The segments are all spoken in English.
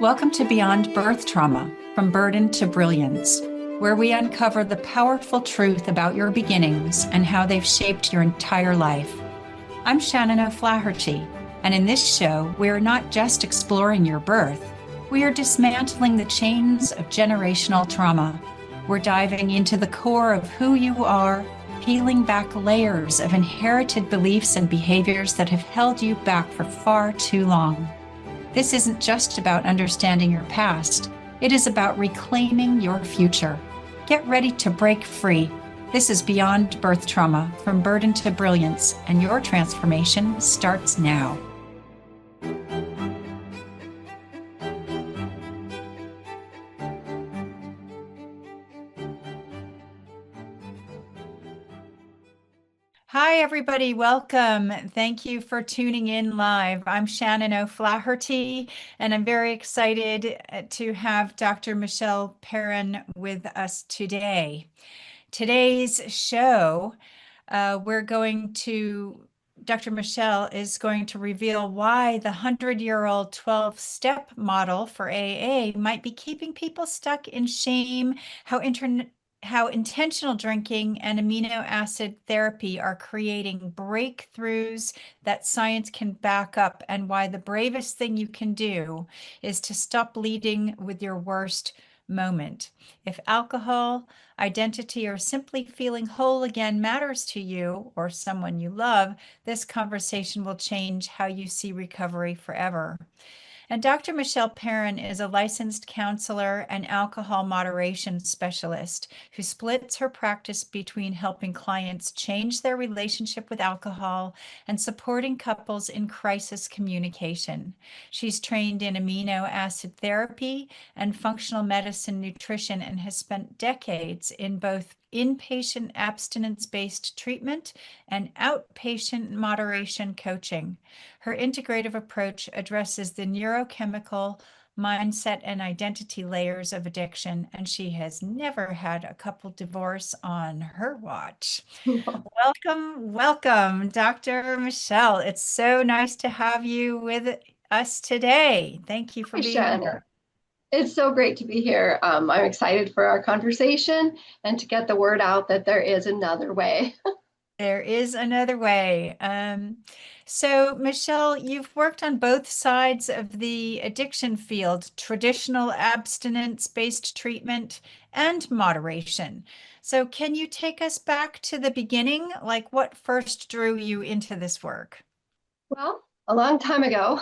Welcome to Beyond Birth Trauma, From Burden to Brilliance, where we uncover the powerful truth about your beginnings and how they've shaped your entire life. I'm Shannon O'Flaherty, and in this show, we are not just exploring your birth, we are dismantling the chains of generational trauma. We're diving into the core of who you are, peeling back layers of inherited beliefs and behaviors that have held you back for far too long. This isn't just about understanding your past, it is about reclaiming your future. Get ready to break free. This is Beyond Birth Trauma, From Burden to Brilliance, and your transformation starts now. Hi, everybody. Welcome. Thank you for tuning in live. I'm Shannon O'Flaherty, and I'm very excited to have Dr. Michelle Perrin with us today. Today's show, Dr. Michelle is going to reveal why the 100-year-old 12-step model for AA might be keeping people stuck in shame, how intentional drinking and amino acid therapy are creating breakthroughs that science can back up, and why the bravest thing you can do is to stop leading with your worst moment. If alcohol, identity, or simply feeling whole again matters to you or someone you love, this conversation will change how you see recovery forever. And Dr. Michelle Perrin is a licensed counselor and alcohol moderation specialist who splits her practice between helping clients change their relationship with alcohol and supporting couples in crisis communication. She's trained in amino acid therapy and functional medicine nutrition and has spent decades in both inpatient abstinence-based treatment and outpatient moderation coaching. Her integrative approach addresses the neurochemical, mindset, and identity layers of addiction, and she has never had a couple divorce on her watch. Welcome, Dr. Michelle. It's so nice to have you with us today. Thank you for Hi, being Shannon. here. It's so great to be here. I'm excited for our conversation and to get the word out that there is another way. There is another way. So, Michelle, you've worked on both sides of the addiction field, traditional abstinence-based treatment and moderation. So, can you take us back to the beginning? Like, what first drew you into this work? Well, a long time ago,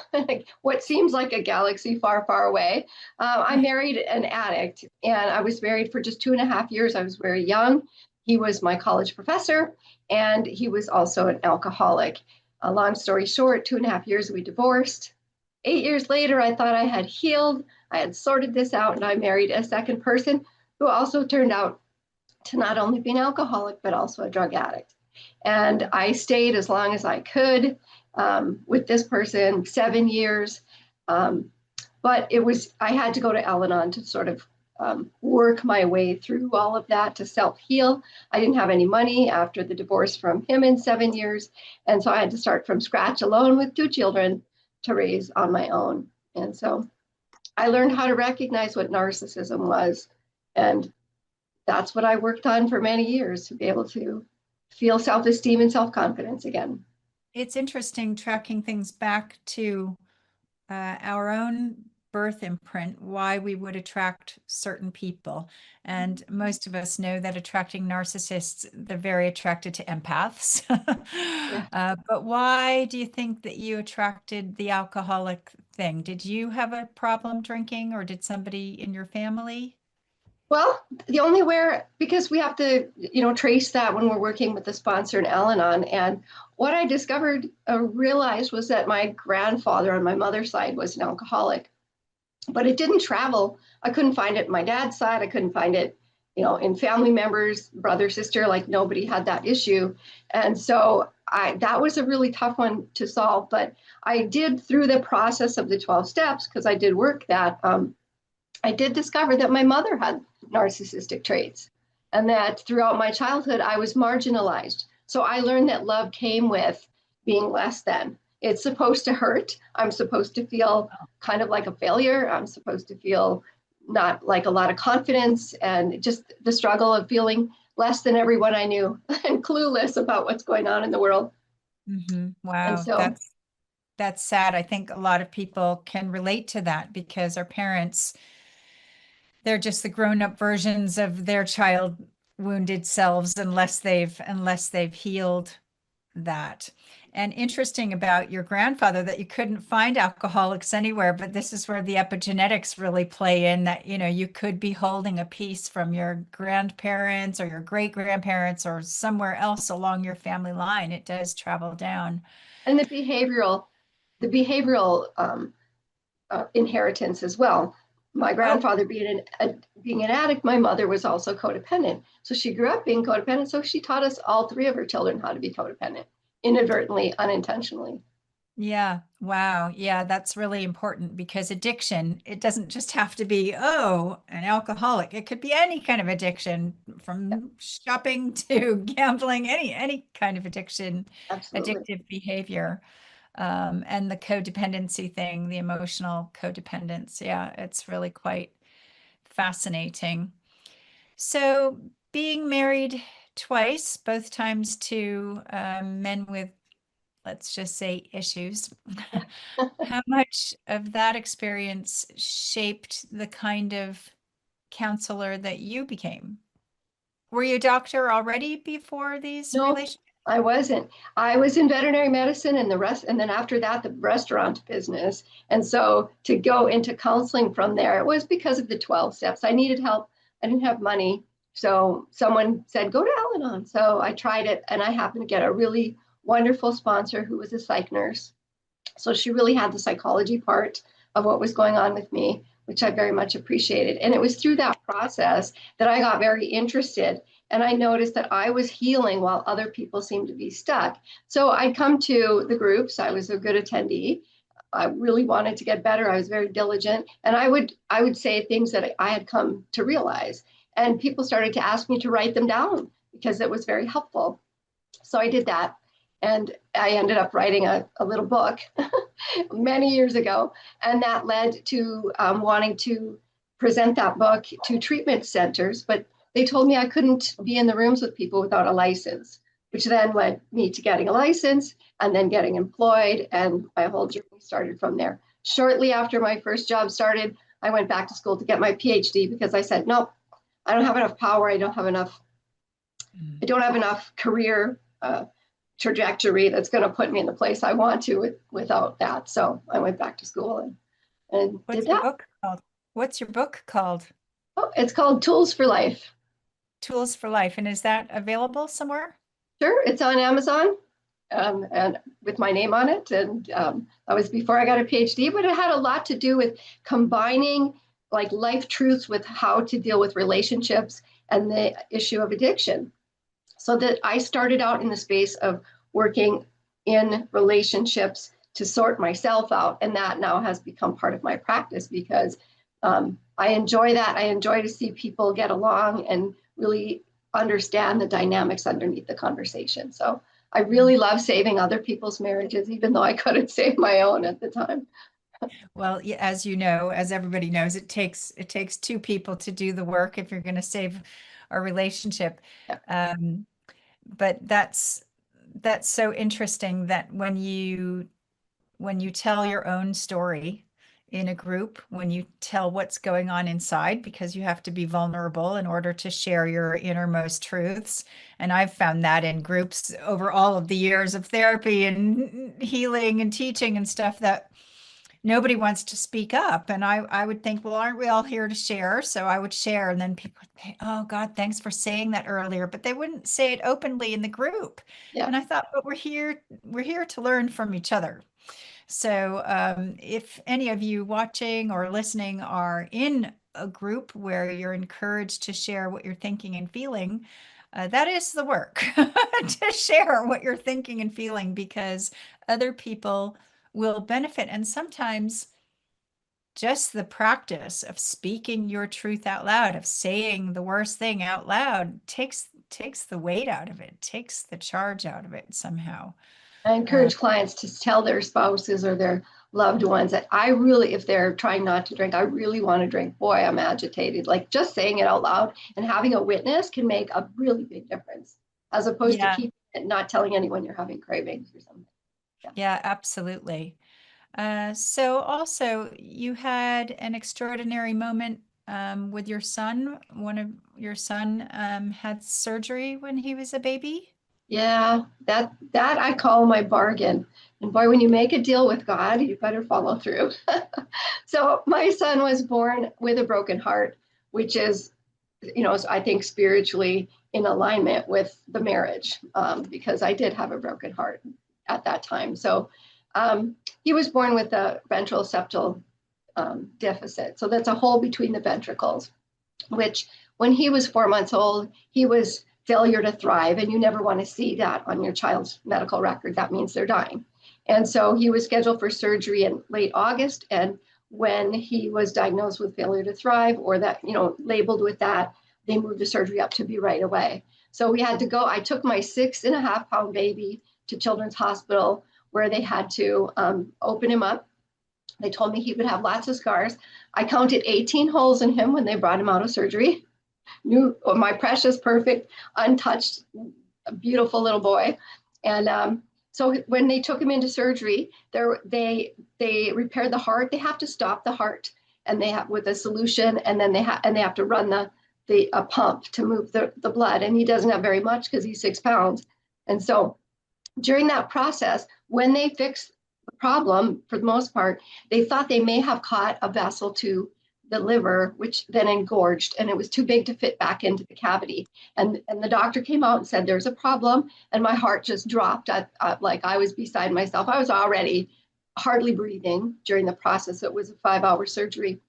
what seems like a galaxy far, far away, I married an addict, and I was married for just 2.5 years. I was very young. He was my college professor, and he was also an alcoholic. A long story short, 2.5 years, we divorced. 8 years later, I thought I had healed. I had sorted this out, and I married a second person who also turned out to not only be an alcoholic, but also a drug addict. And I stayed as long as I could with this person, 7 years. But I had to go to Al-Anon to sort of work my way through all of that to self-heal. I didn't have any money after the divorce from him in 7 years. And so I had to start from scratch alone with 2 children to raise on my own. And so I learned how to recognize what narcissism was. And that's what I worked on for many years, to be able to feel self-esteem and self-confidence again. It's interesting tracking things back to our own birth imprint, why we would attract certain people. And most of us know that attracting narcissists, they're very attracted to empaths. Yeah. But why do you think that you attracted the alcoholic thing? Did you have a problem drinking, or did somebody in your family? Well, the only where, because we have to, trace that when we're working with the sponsor in Al-Anon. And what I discovered, realized was that my grandfather on my mother's side was an alcoholic, but it didn't travel. I couldn't find it in my dad's side. I couldn't find it, in family members, brother, sister, like nobody had that issue. And so that was a really tough one to solve. But I did, through the process of the 12 steps, because I did work that, I did discover that my mother had narcissistic traits, and that throughout my childhood, I was marginalized. So I learned that love came with being less than. It's supposed to hurt. I'm supposed to feel kind of like a failure. I'm supposed to feel not like a lot of confidence and just the struggle of feeling less than everyone I knew and clueless about what's going on in the world. And Wow, so, that's sad. I think a lot of people can relate to that because our parents, they're just the grown-up versions of their child wounded selves unless they've healed that. And interesting about your grandfather that you couldn't find alcoholics anywhere, but this is where the epigenetics really play in that, you could be holding a piece from your grandparents or your great grandparents or somewhere else along your family line. It does travel down. and the behavioral inheritance as well. My Oh, grandfather being an addict, my mother was also codependent. So she grew up being codependent. So she taught us all three of her children how to be codependent, inadvertently, unintentionally. yeah. Wow. Yeah, that's really important because addiction, it doesn't just have to be, oh, an alcoholic. It could be any kind of addiction Yeah, from shopping to gambling, any kind of addiction, absolutely. addictive behavior. And the codependency thing, the emotional codependence. Yeah, it's really quite fascinating. So being married twice, both times to men with, let's just say, issues. How much of that experience shaped the kind of counselor that you became? Were you a doctor already before these No, relationships? I wasn't. I was in veterinary medicine and the rest, and then after that, the restaurant business. And so to go into counseling from there, it was because of the 12 steps. I needed help. I didn't have money. So someone said, go to Al Anon. So I tried it and I happened to get a really wonderful sponsor who was a psych nurse. So she really had the psychology part of what was going on with me, which I very much appreciated. And it was through that process that I got very interested. And I noticed that I was healing while other people seemed to be stuck. So I'd come to the groups. I was a good attendee. I really wanted to get better. I was very diligent. And I would say things that I had come to realize. And people started to ask me to write them down because it was very helpful. So I did that. And I ended up writing a little book many years ago. And that led to wanting to present that book to treatment centers. But they told me I couldn't be in the rooms with people without a license, which then led me to getting a license and then getting employed. And my whole journey started from there. Shortly after my first job started, I went back to school to get my PhD because I said, no, I don't have enough power. I don't have enough career trajectory that's going to put me in the place I want to without that. So I went back to school and did What's your that. book called? What's your book called? Oh, it's called Tools for Life. Tools for Life. And is that available somewhere? Sure, it's on Amazon and with my name on it. And that was before I got a PhD, but it had a lot to do with combining like life truths with how to deal with relationships and the issue of addiction. So that I started out in the space of working in relationships to sort myself out. And that now has become part of my practice because I enjoy that. I enjoy to see people get along and really understand the dynamics underneath the conversation. So I really love saving other people's marriages, even though I couldn't save my own at the time. Well, as you know, as everybody knows, it takes two people to do the work if you're going to save a relationship. Yeah. Um, but that's so interesting that when you tell your own story in a group, when you tell what's going on inside, because you have to be vulnerable in order to share your innermost truths. And I've found that in groups over all of the years of therapy and healing and teaching and stuff that nobody wants to speak up. And I would think, well, aren't we all here to share? So I would share. And then people would say, oh God, thanks for saying that earlier. But they wouldn't say it openly in the group. Yeah. And I thought, but we're here to learn from each other. So if any of you watching or listening are in a group where you're encouraged to share what you're thinking and feeling, that is the work to share what you're thinking and feeling because other people will benefit. And sometimes just the practice of speaking your truth out loud, of saying the worst thing out loud, takes the weight out of it, takes the charge out of it somehow. I Uh, encourage clients to tell their spouses or their loved ones that I really, if they're trying not to drink, I really want to drink. Boy, I'm agitated. Like just saying it out loud and having a witness can make a really big difference, as opposed to yeah, keeping it, not telling anyone you're having cravings or something. Yeah. yeah, absolutely. So also you had an extraordinary moment with your son. One of your son had surgery when he was a baby. Yeah, that I call my bargain. And boy, when you make a deal with God, you better follow through. So my son was born with a broken heart, which is, I think spiritually in alignment with the marriage, because I did have a broken heart at that time. So he was born with a ventral septal deficit. So that's a hole between the ventricles, which when he was 4 months old, he was failure to thrive. And you never want to see that on your child's medical record. That means they're dying. And so he was scheduled for surgery in late August. And when he was diagnosed with failure to thrive, or that, labeled with that, they moved the surgery up to be right away. So we had to go. I took my 6.5 pound baby to Children's Hospital, where they had to open him up. They told me he would have lots of scars. I counted 18 holes in him when they brought him out of surgery. Knew my precious, perfect, untouched, beautiful little boy. And so when they took him into surgery, they repaired the heart. They have to stop the heart, and they have with a solution, and then they have to run the pump to move the blood. And he doesn't have very much because he's 6 pounds. And so during that process, when they fixed the problem, for the most part, they thought they may have caught a vessel to the liver, which then engorged, and it was too big to fit back into the cavity. And the doctor came out and said, "There's a problem." And my heart just dropped. Like I was beside myself. I was already hardly breathing during the process. It was a 5-hour surgery.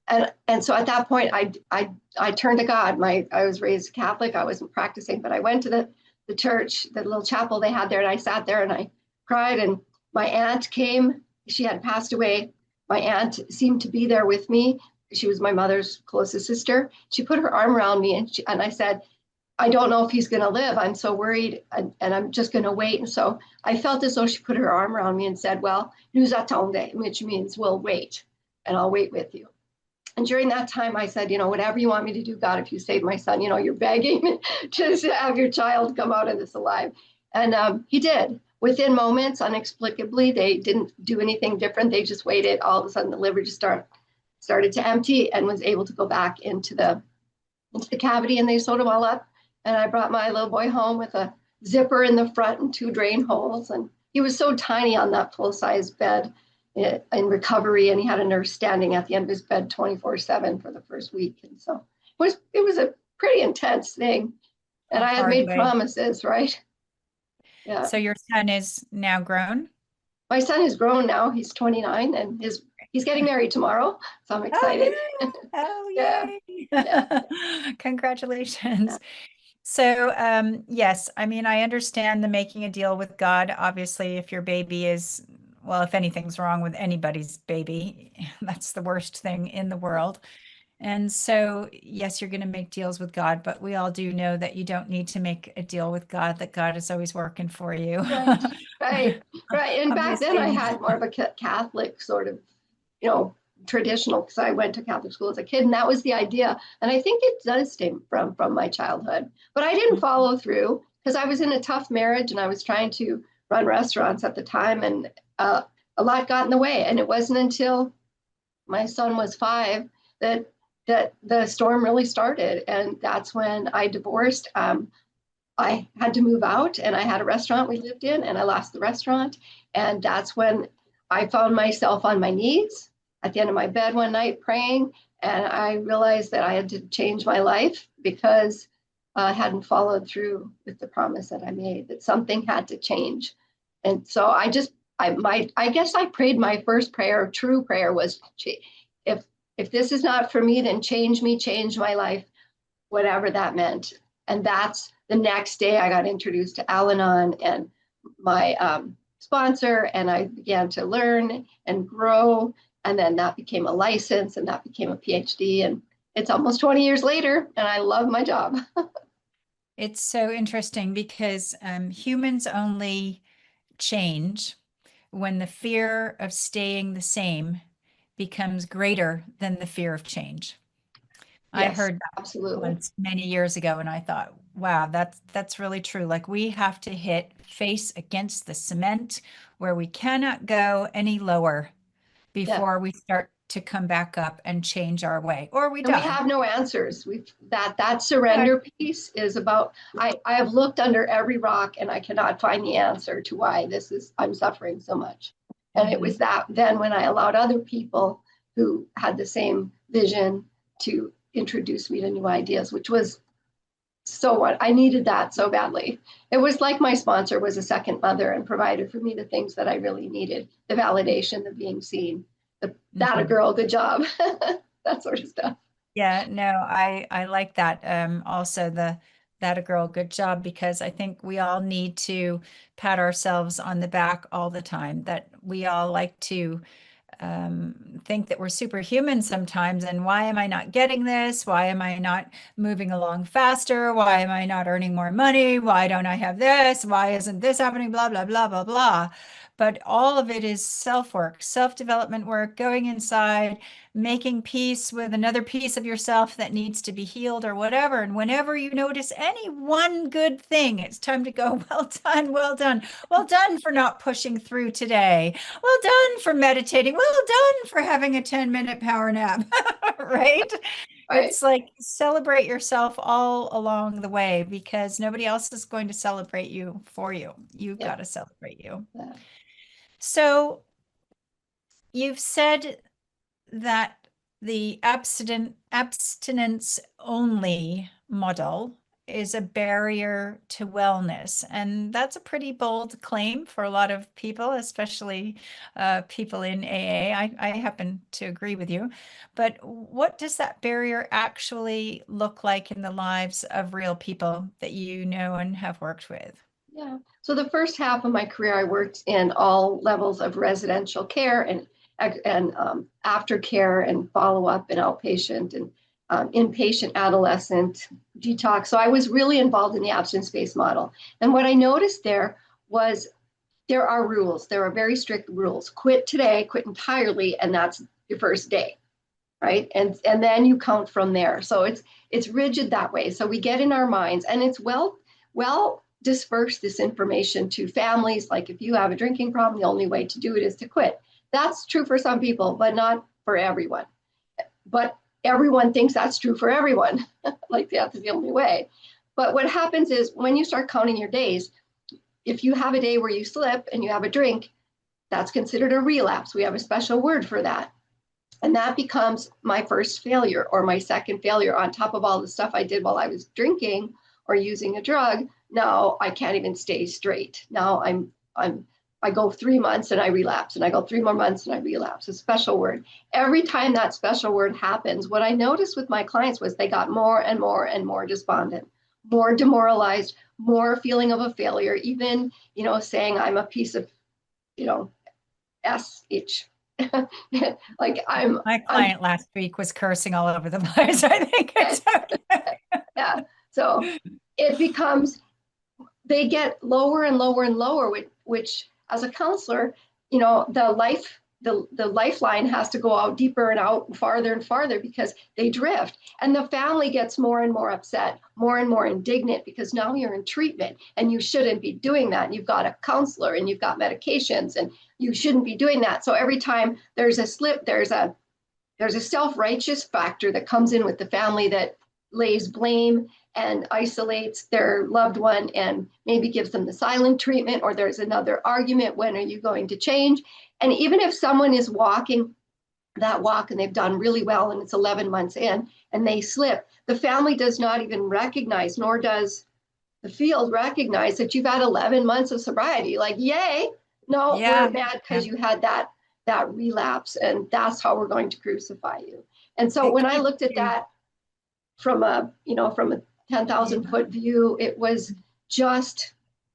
And so at that point, I turned to God. I was raised Catholic. I wasn't practicing, but I went to the church, the little chapel they had there, and I sat there and I cried. And my aunt came. She had passed away. My aunt seemed to be there with me. She was my mother's closest sister. She put her arm around me, and I said, "I don't know if he's going to live. I'm so worried, and I'm just going to wait." And so I felt as though she put her arm around me and said, "Well, nous attendons," which means we'll wait, and I'll wait with you. And during that time, I said, whatever you want me to do, God, if you save my son, you're begging to have your child come out of this alive. And he did. Within moments, inexplicably, they didn't do anything different. They just waited. All of a sudden, the liver just started to empty and was able to go back into the cavity, and they sewed them all up. And I brought my little boy home with a zipper in the front and 2 drain holes. And he was so tiny on that full-size bed in recovery, and he had a nurse standing at the end of his bed 24/7 for the first week. And so it was a pretty intense thing. And A I had hard made way. promises, right? Yeah. So your son is now grown? My son is grown now. He's 29, and he's getting married tomorrow. So I'm Oh, excited. Yeah. yay. Oh, Yeah. yay. Yeah. Congratulations. So, yes, I mean, I understand the making a deal with God. Obviously, if your baby is, well, if anything's wrong with anybody's baby, that's the worst thing in the world. And so, yes, you're going to make deals with God, but we all do know that you don't need to make a deal with God, that God is always working for you. Right. Right. Right. And back then I Obviously, had more of a Catholic sort of, you know, traditional, because I went to Catholic school as a kid, and that was the idea. And I think it does stem from my childhood. But I didn't follow through because I was in a tough marriage, and I was trying to run restaurants at the time, and a lot got in the way. And it wasn't until my son was 5 that the storm really started, and that's when I divorced. I had to move out, and I had a restaurant we lived in, and I lost the restaurant. And that's when I found myself on my knees at the end of my bed one night praying. And I realized that I had to change my life because I hadn't followed through with the promise that I made, that something had to change. And so I guess I prayed my first prayer, true prayer was, if, if this is not for me, then change me, change my life, whatever that meant. And that's the next day I got introduced to Al-Anon and my sponsor, and I began to learn and grow. And then that became a license, and that became a PhD. And it's almost 20 years later, and I love my job. it's so interesting because humans only change when the fear of staying the same becomes greater than the fear of change. I Yes, heard that absolutely. once many years ago, and I thought, wow, that's really true. Like we have to hit face against the cement where we cannot go any lower Yeah. before we start to come back up and change our way, or we And we die. have no answers. We've that Yeah. surrender piece is about I have looked under every rock and I cannot find the answer to why this is I'm suffering so much. And it was Mhm. that then when I allowed other people who had the same vision to introduce me to new ideas, which was so what I needed that so badly. It was like my sponsor was a second mother and provided for me the things that I really needed, the validation, the being seen, the that a Mhm. girl, good job, that sort of stuff. Yeah, no, I like that. Also the that a girl, good job, because I think we all need to pat ourselves on the back all the time. That we all like to think that we're superhuman sometimes. And why am I not getting this? Why am I not moving along faster? Why am I not earning more money? Why don't I have this? Why isn't this happening? Blah, blah, blah, blah, blah. But all of it is self work, self development work, going inside, making peace with another piece of yourself that needs to be healed or whatever. And whenever you notice any one good thing, it's time to go, well done, well done, well done for not pushing through today. Well done for meditating. Well done for having a 10-minute power nap, right? Right. It's like celebrate yourself all along the way because nobody else is going to celebrate you for you. You've Yeah. got to celebrate you. Yeah. So you've said that the abstinence only model is a barrier to wellness. And that's a pretty bold claim for a lot of people, especially people in AA. I happen to agree with you. But what does that barrier actually look like in the lives of real people that you know and have worked with? Yeah. So the first half of my career, I worked in all levels of residential care and aftercare and follow up and outpatient and inpatient adolescent detox. So I was really involved in the abstinence-based model. And what I noticed there was there are rules. There are very strict rules. Quit today, quit entirely, and that's your first day, right? And then you count from there. So it's rigid that way. So we get in our minds, and it's well disperse this information to families. Like if you have a drinking problem, the only way to do it is to quit. That's true for some people, but not for everyone. But everyone thinks that's true for everyone. Like that's the only way. But what happens is when you start counting your days, if you have a day where you slip and you have a drink, that's considered a relapse. We have a special word for that. And that becomes my first failure or my second failure on top of all the stuff I did while I was drinking or using a drug. Now I can't even stay straight. Now I go 3 months and I relapse, and I go 3 more months and I relapse. A special word. Every time that special word happens, what I noticed with my clients was they got more and more and more despondent, more demoralized, more feeling of a failure, even, saying I'm a piece of, you know, SH. Like My I'm client last week was cursing all over the place. I think it's okay. yeah. So it becomes they get lower and lower and lower, which as a counselor, the lifeline has to go out deeper and out farther and farther because they drift. And the family gets more and more upset, more and more indignant because now you're in treatment and you shouldn't be doing that. And you've got a counselor and you've got medications and you shouldn't be doing that. So every time there's a slip, there's a self-righteous factor that comes in with the family that lays blame and isolates their loved one and maybe gives them the silent treatment, or there's another argument, when are you going to change? And even if someone is walking that walk and they've done really well and it's 11 months in and they slip, the family does not even recognize, nor does the field recognize that you've had 11 months of sobriety. Like, yay. No, we're Yeah. mad Yeah. because you had that relapse, and that's how we're going to crucify you. And so It when I keeps looked at you. that from a 10,000 Yeah. foot view, it was just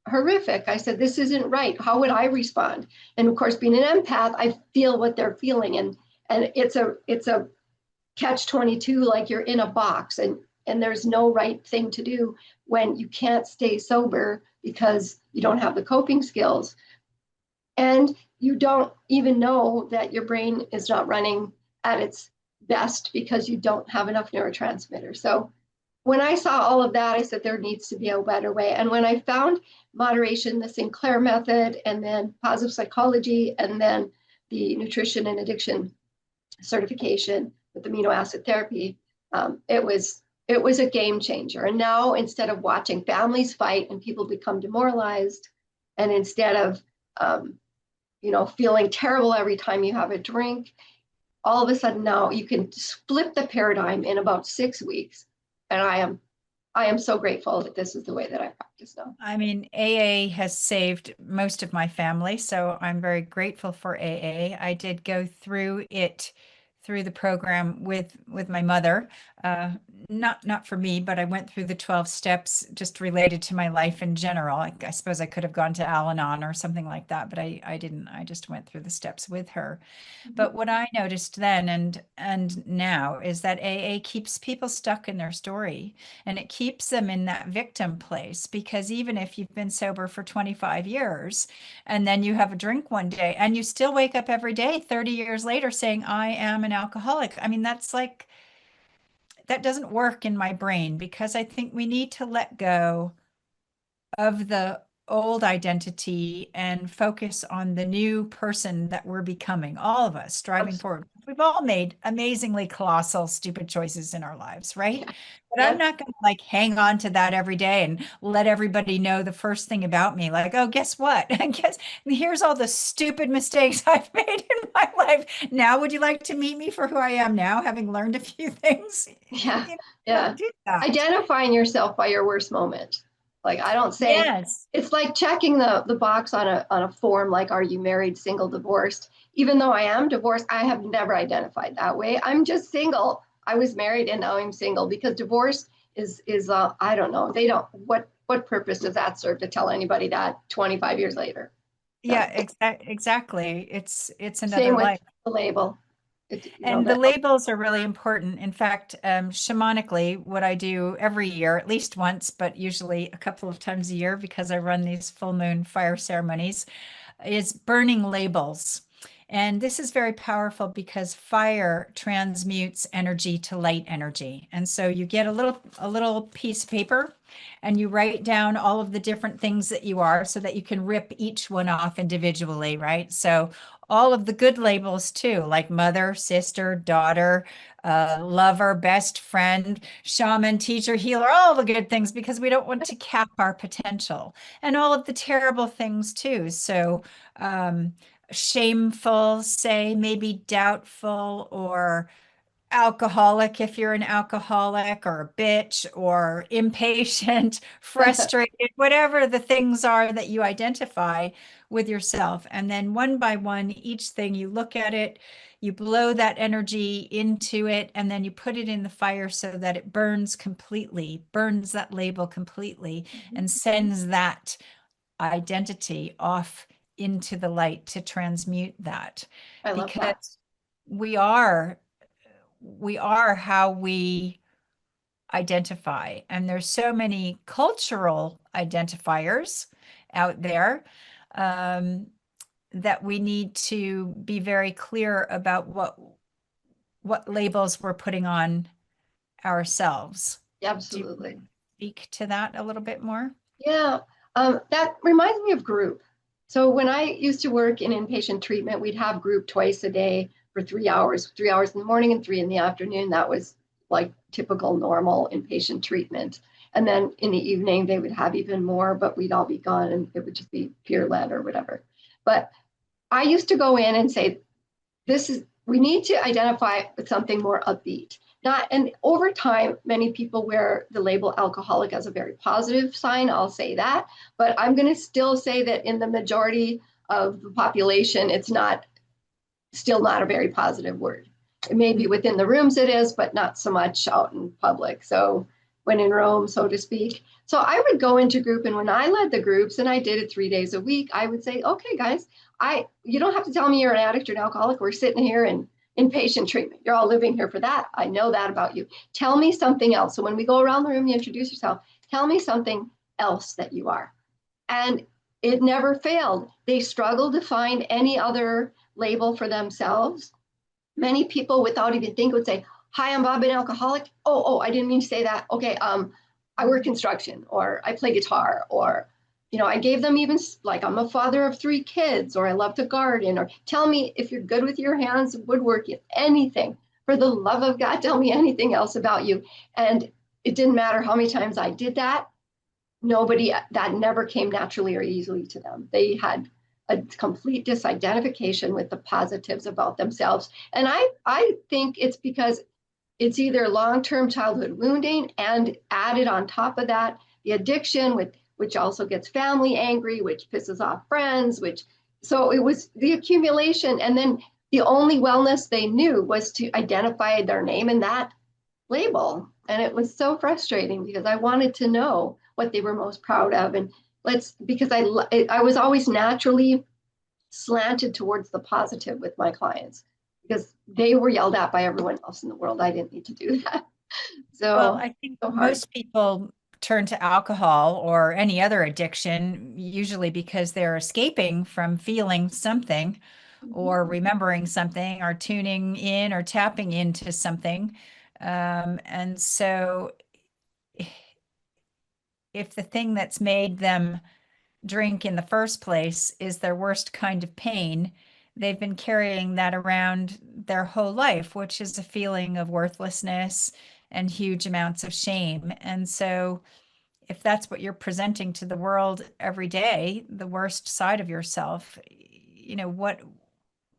horrific. I said, this isn't right. How would I respond? And of course, being an empath, I feel what they're feeling, and it's a catch 22, like you're in a box, and there's no right thing to do when you can't stay sober because you don't have the coping skills. And you don't even know that your brain is not running at its best because you don't have enough neurotransmitters. So when I saw all of that, I said there needs to be a better way. And when I found moderation, the Sinclair method, and then positive psychology, and then the nutrition and addiction certification with amino acid therapy, it was a game changer. And now instead of watching families fight and people become demoralized, and instead of feeling terrible every time you have a drink, all of a sudden now you can flip the paradigm in about 6 weeks. And I am so grateful that this is the way that I practice now. I mean, AA has saved most of my family, so I'm very grateful for AA. I did go through it through the program with my mother. Uh, not for me, but I went through the 12 steps just related to my life in general. I suppose I could have gone to Al-Anon or something like that, but I didn't. I just went through the steps with her. But what I noticed then and now is that AA keeps people stuck in their story, and it keeps them in that victim place, because even if you've been sober for 25 years and then you have a drink one day and you still wake up every day 30 years later saying, I am an alcoholic. I mean, that's like, that doesn't work in my brain, because I think we need to let go of the old identity and focus on the new person that we're becoming, all of us striving forward. We've all made amazingly colossal, stupid choices in our lives, right? But I'm Yeah. not going to like hang on to that every day and let everybody know the first thing about me. Like, oh, guess what? And guess here's all the stupid mistakes I've made in my life. Now, would you like to meet me for who I am now, having learned a few things? Yeah. Don't Yeah. do that. Identifying yourself by your worst moment. Like I don't say Yes. it's like checking the box on a form like are you married, single, divorced? Even though I am divorced, I have never identified that way. I'm just single. I was married and now I'm single because divorce is I don't know. They don't what purpose does that serve to tell anybody that 25 years later? Yeah, So exactly. It's same another with life. the label. And the That labels are really important. In fact, shamanically, what I do every year, at least once, but usually a couple of times a year, because I run these full moon fire ceremonies, is burning labels. And this is very powerful because fire transmutes energy to light energy. And so you get a little piece of paper and you write down all of the different things that you are so that you can rip each one off individually, right? So all of the good labels too, like mother, sister, daughter, lover, best friend, shaman, teacher, healer, all the good things, because we don't want to cap our potential, and all of the terrible things too. So, shameful, say, maybe doubtful, or alcoholic if you're an alcoholic, or a bitch, or impatient, frustrated, whatever the things are that you identify with yourself. And then one by one, each thing you look at it, you blow that energy into it, and then you put it in the fire so that it burns completely, burns that label completely, and sends that identity off into the light to transmute that, I love that. because we are we are how we identify. And there's so many cultural identifiers out there, um, that we need to be very clear about what labels we're putting on ourselves. Do you want Absolutely. to speak to that a little bit more? Yeah, that reminds me of group. So when I used to work in inpatient treatment, we'd have group twice a day for 3 hours, 3 hours in the morning and three in the afternoon. That was like typical normal inpatient treatment. And then in the evening, they would have even more, but we'd all be gone and it would just be peer led or whatever. But I used to go in and say, we need to identify with something more upbeat. Not and over time, many people wear the label alcoholic as a very positive sign. I'll say that, but I'm going to still say that in the majority of the population, it's not still not a very positive word. It may be within the rooms it is, but not so much out in public. So when in Rome, so to speak. So I would go into group, and when I led the groups, and I did it 3 days a week, I would say, okay, guys, you don't have to tell me you're an addict or an alcoholic. We're sitting here in inpatient treatment. You're all living here for that. I know that about you. Tell me something else. So when we go around the room, you introduce yourself. Tell me something else that you are. And it never failed. They struggled to find any other label for themselves. Many people, without even thinking, would say, "Hi, I'm Bob, an alcoholic." Oh, I didn't mean to say that. Okay, I work construction, or I play guitar, or I gave them even like I'm a father of 3 kids, or I love to garden, or tell me if you're good with your hands, woodworking, anything. For the love of God, tell me anything else about you. And it didn't matter how many times I did that. Nobody, that never came naturally or easily to them. They had a complete disidentification with the positives about themselves. And I think it's because it's either long-term childhood wounding, and added on top of that, the addiction, which also gets family angry, which pisses off friends, so it was the accumulation. And then the only wellness they knew was to identify their name in that label. And it was so frustrating because I wanted to know what they were most proud of. And because I was always naturally slanted towards the positive with my clients, because they were yelled at by everyone else in the world. I didn't need to do that. Well, So, I think so hard. most people turn to alcohol or any other addiction, usually because they're escaping from feeling something Mhm. or remembering something or tuning in or tapping into something. And so if the thing that's made them drink in the first place is their worst kind of pain, they've been carrying that around their whole life, which is a feeling of worthlessness and huge amounts of shame. And so, if that's what you're presenting to the world every day, the worst side of yourself,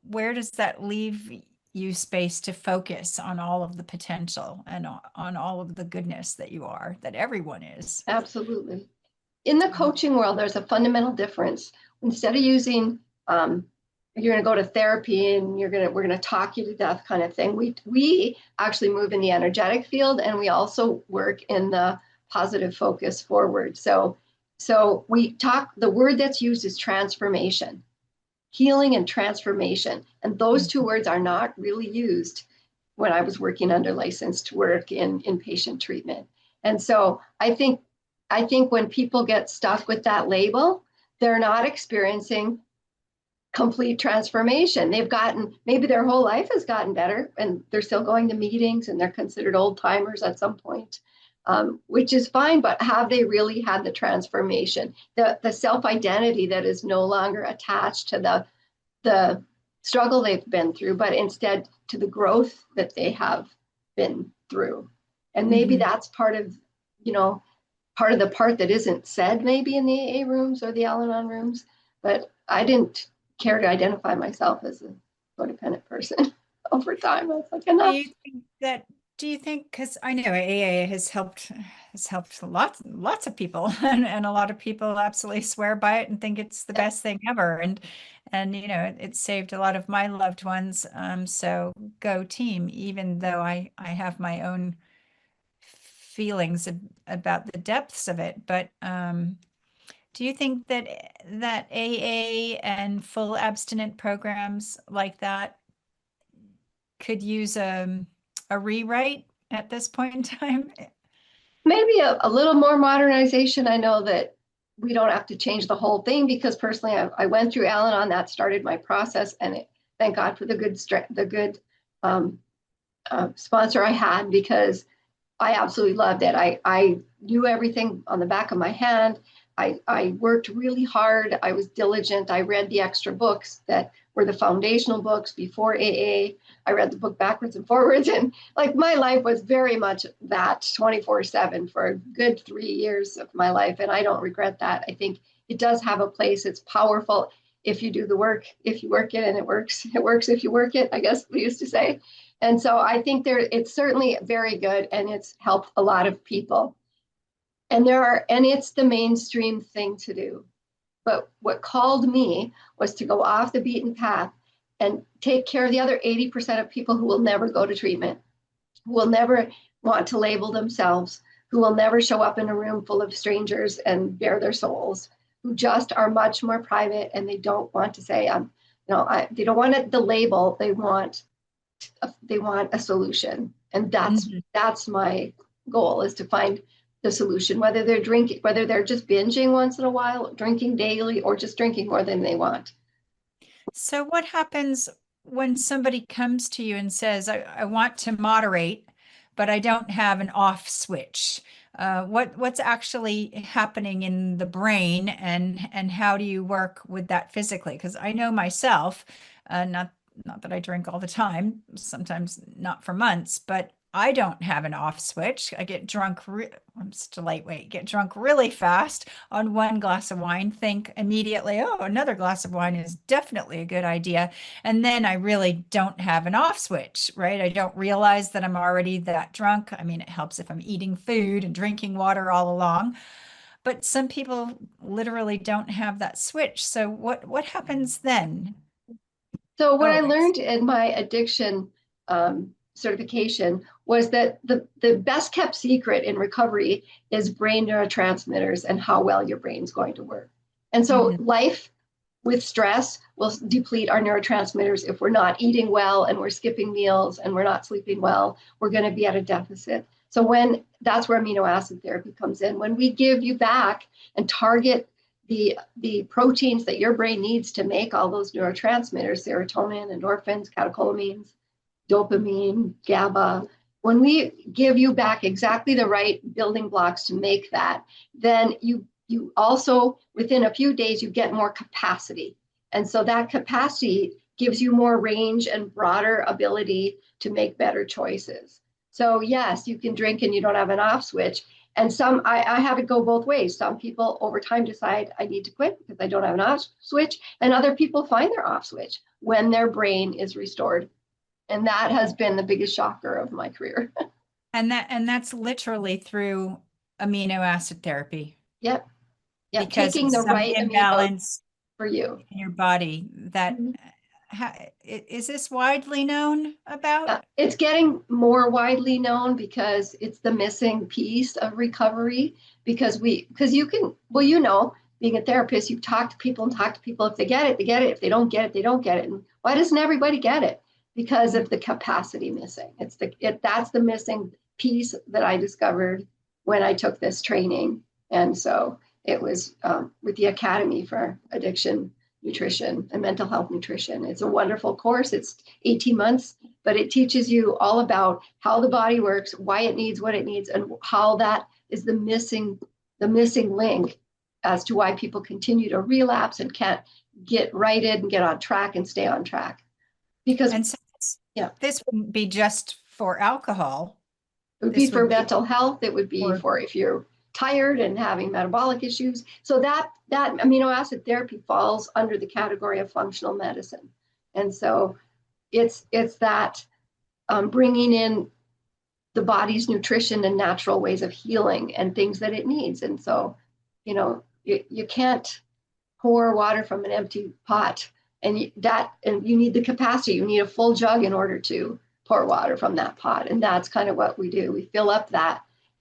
where does that leave you space to focus on all of the potential and on all of the goodness that you are, that everyone is? Absolutely. In the coaching world, there's a fundamental difference. Instead of using, you're going to go to therapy and we're going to talk you to death kind of thing. We actually move in the energetic field, and we also work in the positive focus forward. So we talk. The word that's used is transformation, healing, and transformation, and those two words are not really used when I was working under licensed work in inpatient treatment. And so I think when people get stuck with that label, they're not experiencing complete transformation. Maybe their whole life has gotten better, and they're still going to meetings, and they're considered old timers at some point, which is fine, but have they really had the transformation, the self-identity that is no longer attached to the struggle they've been through, but instead to the growth that they have been through? And maybe Mhm. that's part of the part that isn't said maybe in the AA rooms or the Al-Anon rooms, but I didn't care to identify myself as a codependent person over time. I was like, Do enough. you think that, do you think, because I know AA has helped lots of people and a lot of people absolutely swear by it and think it's the Yeah, best thing ever. And it saved a lot of my loved ones. So go team, even though I have my own feelings about the depths of it. But do you think that AA and full abstinent programs like that could use a rewrite at this point in time? maybe a little more modernization. I know that we don't have to change the whole thing, because personally, I went through Al-Anon. That started my process, and thank God for the good um, sponsor I had, because I absolutely loved it. I knew everything on the back of my hand. I worked really hard. I was diligent. I read the extra books that were the foundational books before AA. I read the book backwards and forwards. And like, my life was very much that 24/7 for a good 3 years of my life. And I don't regret that. I think it does have a place. It's powerful if you do the work, if you work it, and it works. It works if you work it, I guess we used to say. And so I think it's certainly very good, and it's helped a lot of people. And it's the mainstream thing to do. But what called me was to go off the beaten path and take care of the other 80% of people who will never go to treatment, who will never want to label themselves, who will never show up in a room full of strangers and bare their souls, who just are much more private, and they don't want to say, they don't want the label. They want a solution, and that's Mhm. that's my goal, is to find the solution, whether they're drinking, whether they're just binging once in a while, drinking daily, or just drinking more than they want. So what happens when somebody comes to you and says, I want to moderate, but I don't have an off switch? What's actually happening in the brain, and how do you work with that physically? Because I know myself, not that I drink all the time, sometimes not for months, but I don't have an off switch. I get drunk, I'm still lightweight, get drunk really fast on one glass of wine, think immediately, oh, another glass of wine is definitely a good idea. And then I really don't have an off switch, right? I don't realize that I'm already that drunk. I mean, it helps if I'm eating food and drinking water all along, but some people literally don't have that switch. So what happens then? So what I Oh, learned in my addiction certification was that the best kept secret in recovery is brain neurotransmitters and how well your brain's going to work. And so mhm. life with stress will deplete our neurotransmitters. If we're not eating well and we're skipping meals and we're not sleeping well, we're going to be at a deficit. So when that's where amino acid therapy comes in. When we give you back and target the proteins that your brain needs to make all those neurotransmitters, serotonin, endorphins, catecholamines, dopamine, GABA, when we give you back exactly the right building blocks to make that, then you also within a few days you get more capacity. And so that capacity gives you more range and broader ability to make better choices. So yes, you can drink and you don't have an off switch. And I have it go both ways. Some people over time decide I need to quit because I don't have an off switch, and other people find their off switch when their brain is restored. And that has been the biggest shocker of my career. And that's literally through amino acid therapy Yep. Yep. because Taking of the some right aminos imbalance for you. in your body that Mhm. is this widely known about? It's getting more widely known because it's the missing piece of recovery. Because you can, well, being a therapist, you talk to people and talk to people. If they get it, they get it. If they don't get it, they don't get it. And why doesn't everybody get it? Because Mhm. of the capacity missing. That's the missing piece that I discovered when I took this training. And so it was with the Academy for Addiction Nutrition and Mental Health Nutrition. It's a wonderful course. It's 18 months, but it teaches you all about how the body works, why it needs what it needs, and how that is the missing link as to why people continue to relapse and can't get righted and get on track and stay on track. Because And so yeah, this wouldn't be just for alcohol. it would be This for would be mental health. It would be for for if you're tired and having metabolic issues. So that amino acid therapy falls under the category of functional medicine. And so it's that bringing in the body's nutrition and natural ways of healing and things that it needs. And so, you can't pour water from an empty pot, and you need the capacity. You need a full jug in order to pour water from that pot, and that's kind of what we do. We fill up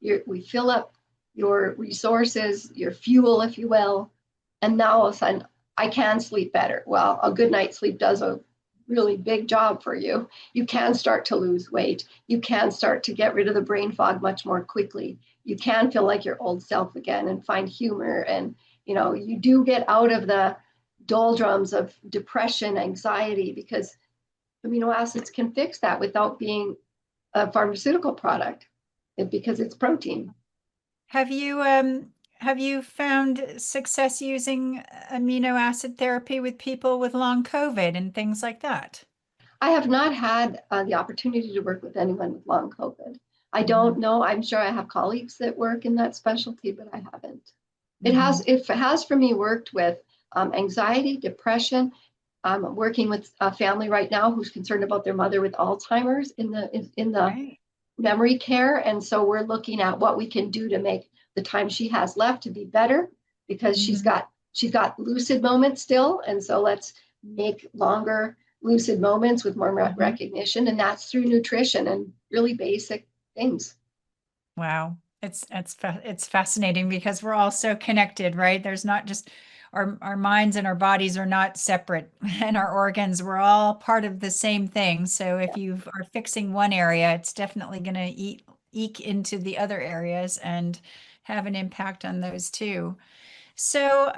we fill up your resources, your fuel, if you will, and now all of a sudden I can sleep better. Well, a good night's sleep does a really big job for you. You can start to lose weight. You can start to get rid of the brain fog much more quickly. You can feel like your old self again and find humor. And, you do get out of the doldrums of depression, anxiety, because amino acids can fix that without being a pharmaceutical product because it's protein. have you found success using amino acid therapy with people with long COVID and things like that? I have not had the opportunity to work with anyone with long COVID. I don't Mhm. know. I'm sure I have colleagues that work in that specialty, but I haven't. It has, Mhm. it has for me worked with anxiety, depression. I'm working with a family right now who's concerned about their mother with Alzheimer's in the Right. memory care. And so we're looking at what we can do to make the time she has left to be better because she's Mhm. got she's got lucid moments still. And so let's make longer lucid moments with more Mhm. recognition. And that's through nutrition and really basic things. Wow. It's fascinating because we're all so connected, right? There's not just our minds and our bodies are not separate and our organs, we're all part of the same thing. So if Yeah. you are fixing one area, it's definitely going to eat eke into the other areas and have an impact on those too. So,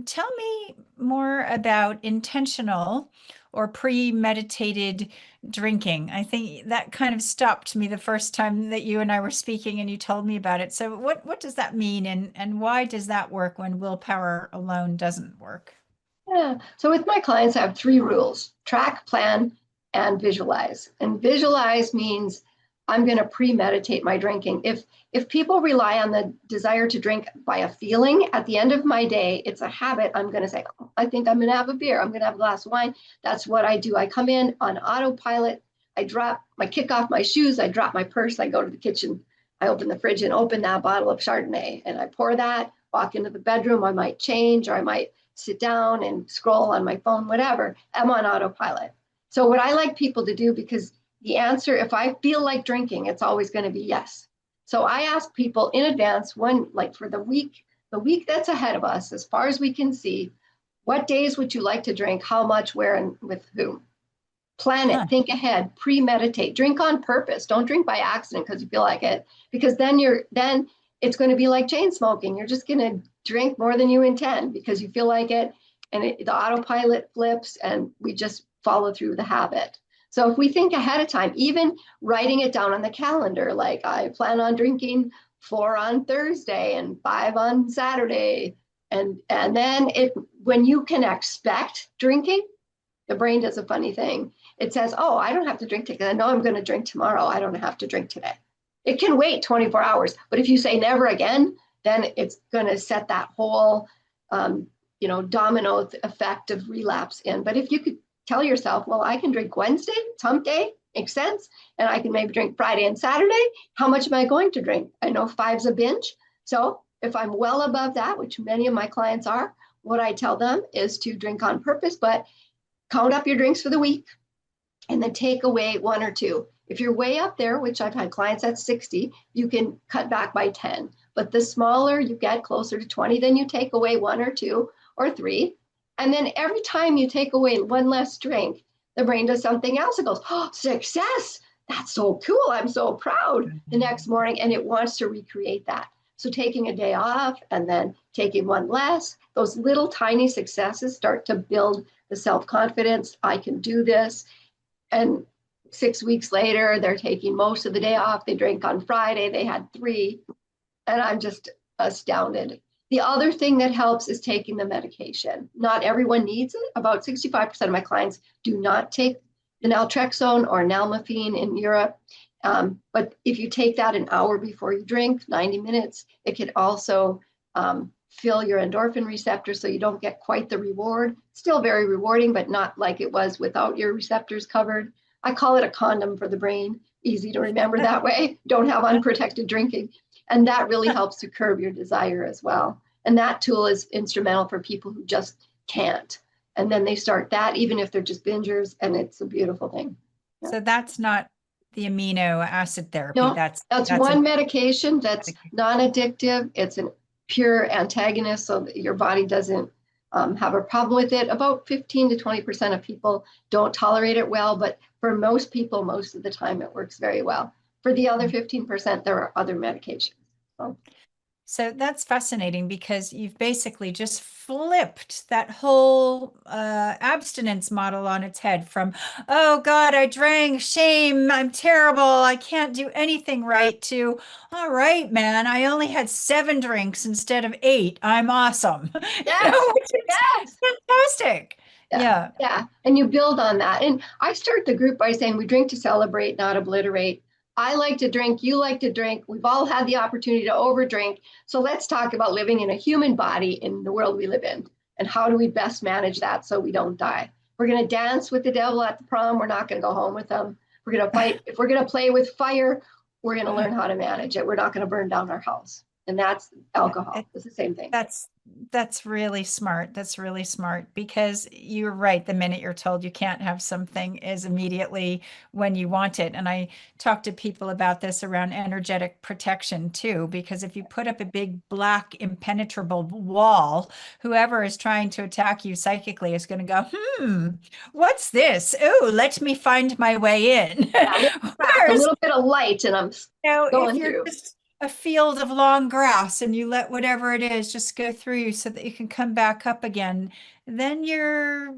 tell me more about intentional or premeditated drinking. I think that kind of stopped me the first time that you and I were speaking and you told me about it. So, what does that mean, and why does that work when willpower alone doesn't work? Yeah. So with my clients, I have three rules: track, plan, and visualize. And visualize means I'm going to premeditate my drinking. If people rely on the desire to drink by a feeling, at the end of my day, it's a habit. I'm going to say, oh, I think I'm going to have a beer. I'm going to have a glass of wine. That's what I do. I come in on autopilot. I kick off my shoes. I drop my purse. I go to the kitchen. I open the fridge and open that bottle of Chardonnay and I pour that, walk into the bedroom. I might change or I might sit down and scroll on my phone, whatever. I'm on autopilot. So what I like people to do, because the answer, if I feel like drinking, it's always going to be yes. So I ask people in advance, like for the week that's ahead of us, as far as we can see, what days would you like to drink, how much, where, and with whom? Plan Huh. it, think ahead, premeditate, drink on purpose. Don't drink by accident because you feel like it, because then it's going to be like chain smoking. You're just going to drink more than you intend because you feel like it, and the autopilot flips, and we just follow through the habit. So if we think ahead of time, even writing it down on the calendar, like I plan on drinking 4 on Thursday and 5 on Saturday, and then it when you can expect drinking, the brain does a funny thing. It says, oh, I don't have to drink today. I know I'm going to drink tomorrow. I don't have to drink today. It can wait 24 hours. But if you say never again, then it's going to set that whole, domino effect of relapse in. But if you could tell yourself, well, I can drink Wednesday, it's hump day, makes sense. And I can maybe drink Friday and Saturday. How much am I going to drink? I know 5's a binge. So if I'm well above that, which many of my clients are, what I tell them is to drink on purpose, but count up your drinks for the week and then take away 1 or 2. If you're way up there, which I've had clients at 60, you can cut back by 10. But the smaller you get, closer to 20, then you take away 1 or 2 or 3. And then every time you take away 1 less drink, the brain does something else. It goes, oh, success. That's so cool. I'm so proud the next morning. And it wants to recreate that. So taking a day off and then taking 1 less, those little tiny successes start to build the self-confidence. I can do this. And 6 weeks later, they're taking most of the day off. They drank on Friday, they had 3, and I'm just astounded. The other thing that helps is taking the medication. Not everyone needs it. About 65% of my clients do not take the naltrexone or nalmefene in Europe. But if you take that an hour before you drink, 90 minutes, it could also fill your endorphin receptors so you don't get quite the reward. Still very rewarding, but not like it was without your receptors covered. I call it a condom for the brain. Easy to remember that way. Don't have unprotected drinking. And that really helps to curb your desire as well. And that tool is instrumental for people who just can't. And then they start that, even if they're just bingers, and it's a beautiful thing. Yeah. So that's not the amino acid therapy. No, that's That's a one medication that's non-addictive. It's an pure antagonist, so that your body doesn't have a problem with it. About 15 to 20% of people don't tolerate it well, but for most people, most of the time, it works very well. For the other 15%, there are other medications. So, So that's fascinating because you've basically just flipped that whole abstinence model on its head from, oh God, I drank, shame, I'm terrible, I can't do anything right, to, all right, man, I only had 7 drinks instead of 8. I'm awesome. yes, Which is yes. fantastic. Yeah, Yeah. yeah. And you build on that. And I start the group by saying we drink to celebrate, not obliterate. I like to drink, you like to drink. We've all had the opportunity to overdrink. So let's talk about living in a human body in the world we live in. And how do we best manage that so we don't die? We're going to dance with the devil at the prom. We're not going to go home with them. We're going to fight. If we're going to play with fire, we're going to learn how to manage it. We're not going to burn down our house. And that's It, alcohol. It's the same thing. That's that's really smart. That's really smart because you're right. The minute you're told you can't have something is immediately when you want it. And I talk to people about this around energetic protection too, because if you put up a big black impenetrable wall, whoever is trying to attack you psychically is going to go, what's this? Oh, let me find my way in. Yeah, a little crack, a Whereas little bit of light, and I'm if going you're through. just a field of long grass and you let whatever it is just go through you so that you can come back up again, then you're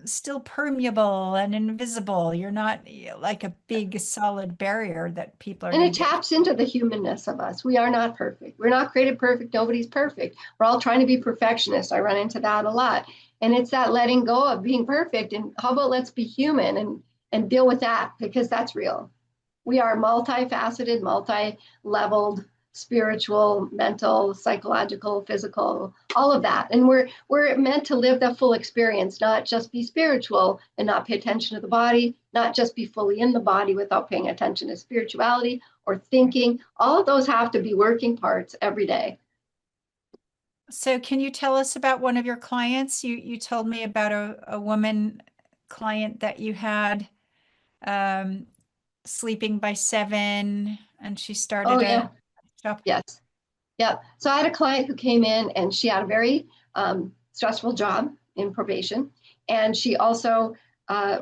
still permeable and invisible. You're not like a big solid barrier that people are And going it to get. taps into the humanness of us. We are not perfect. We're not created perfect. Nobody's perfect. We're all trying to be perfectionists. I run into that a lot. And it's that letting go of being perfect. And how about let's be human and deal with that because that's real. We are multifaceted, multi-leveled, spiritual, mental, psychological, physical, all of that. And we're meant to live the full experience, not just be spiritual and not pay attention to the body, not just be fully in the body without paying attention to spirituality or thinking. All of those have to be working parts every day. So can you tell us about one of your clients? You told me about a woman client that you had um, sleeping by 7 and she Oh started yeah, a shop. yes. Yeah. So I had a client who came in and she had a very stressful job in probation. And she also uh,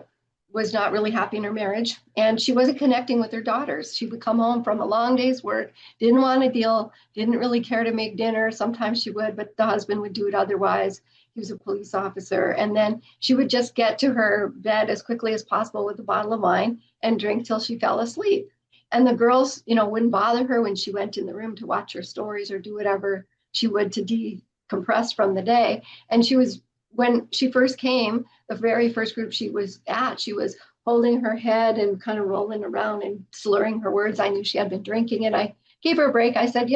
was not really happy in her marriage. And she wasn't connecting with her daughters. She would come home from a long day's work, didn't want to deal, didn't really care to make dinner. Sometimes she would, but the husband would do it otherwise. He was a police officer. And then she would just get to her bed as quickly as possible with a bottle of wine and drink till she fell asleep. And the girls, wouldn't bother her when she went in the room to watch her stories or do whatever she would to decompress from the day. And when she first came, the very first group she was at, she was holding her head and kind of rolling around and slurring her words. I knew she had been drinking and I gave her a break. I said,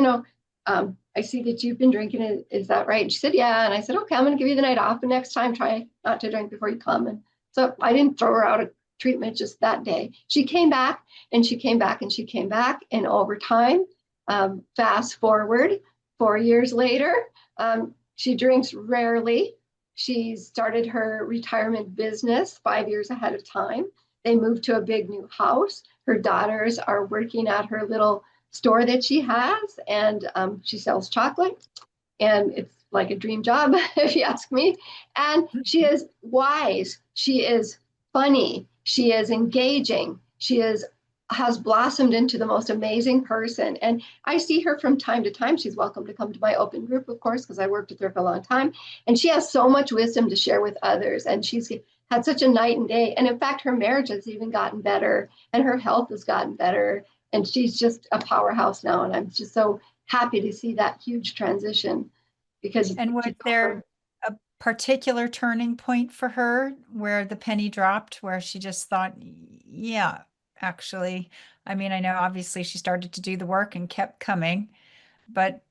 I see that you've been drinking. Is that right? And she said, yeah. And I said, okay, I'm going to give you the night off. And next time, try not to drink before you come. And so I didn't throw her out of treatment just that day. She came back and she came back and she came back. And over time, fast forward 4 years later, she drinks rarely. She started her retirement business 5 years ahead of time. They moved to a big new house. Her daughters are working at her little store that she has, and she sells chocolate. And it's like a dream job, if you ask me. And she is wise. She is funny. She is engaging. She has blossomed into the most amazing person. And I see her from time to time. She's welcome to come to my open group, of course, because I worked with her for a long time. And she has so much wisdom to share with others. And she's had such a night and day. And in fact, her marriage has even gotten better and her health has gotten better. And she's just a powerhouse now. And I'm just so happy to see that huge transition because And was to go there from a particular turning point for her where the penny dropped, where she just thought, yeah, actually, I mean, I know obviously she started to do the work and kept coming, but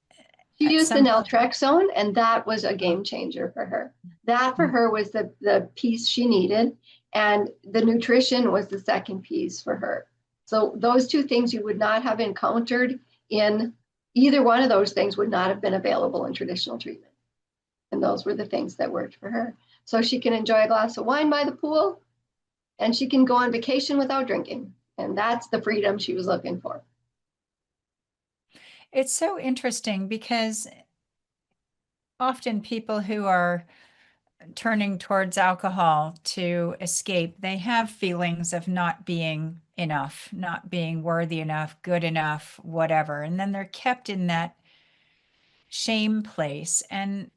she at used the some point, naltrexone, and that was a game changer for her. That for her was the piece she needed, and the nutrition was the second piece for her. So those two things you would not have encountered in either one of those things would not have been available in traditional treatment. And those were the things that worked for her. So she can enjoy a glass of wine by the pool and she can go on vacation without drinking. And that's the freedom she was looking for. it's so interesting because often people who are turning towards alcohol to escape, they have feelings of not being enough, not being worthy enough, good enough, whatever. And then they're kept in that shame place. And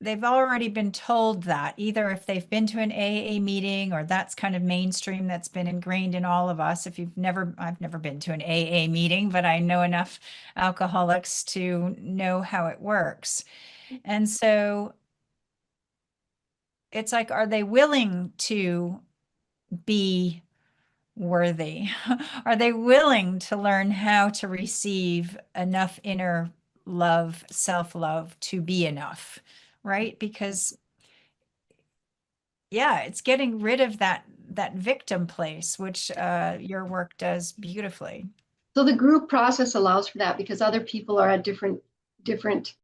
they've already been told that either if they've been to an AA meeting or that's kind of mainstream that's been ingrained in all of us. I've never been to an AA meeting, but I know enough alcoholics to know how it works. And so it's like, are they willing to be worthy? Are they willing to learn how to receive enough inner love, self-love to be enough? Right? Because yeah, it's getting rid of that victim place, which your work does beautifully. So the group process allows for that because other people are at different different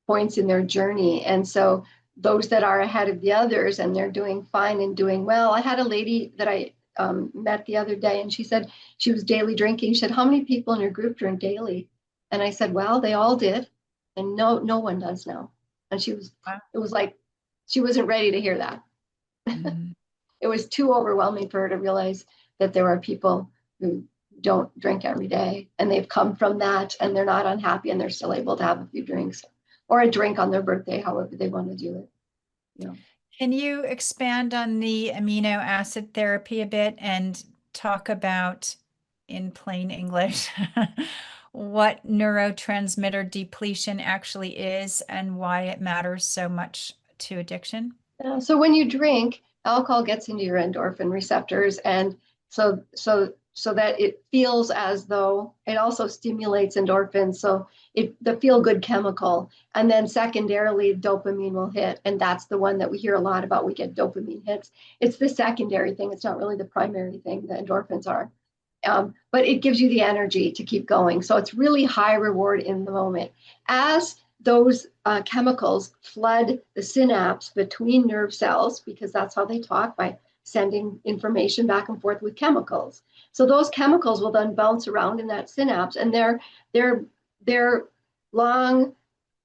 points in their journey. And so those that are ahead of the others and they're doing fine and doing well. I had a lady that I met the other day, and she said she was daily drinking. She said, "How many people in your group drink daily?" And I said, "Well, they all did, and no one does now." And Wow. it was like she wasn't ready to hear that. Mm. It was too overwhelming for her to realize that there are people who don't drink every day and they've come from that and they're not unhappy and they're still able to have a few drinks or a drink on their birthday, however they want to do it. You know. Can you expand on the amino acid therapy a bit and talk about, in plain English, what neurotransmitter depletion actually is and why it matters so much to addiction? So when you drink, alcohol gets into your endorphin receptors, and so that it feels as though it also stimulates endorphins. So the feel good chemical, and then secondarily dopamine will hit, and that's the one that we hear a lot about. We get dopamine hits. It's the secondary thing. It's not really the primary thing. The endorphins are. But it gives you the energy to keep going. So it's really high reward in the moment. As those chemicals flood the synapse between nerve cells, because that's how they talk, by sending information back and forth with chemicals. So those chemicals will then bounce around in that synapse, and they're long,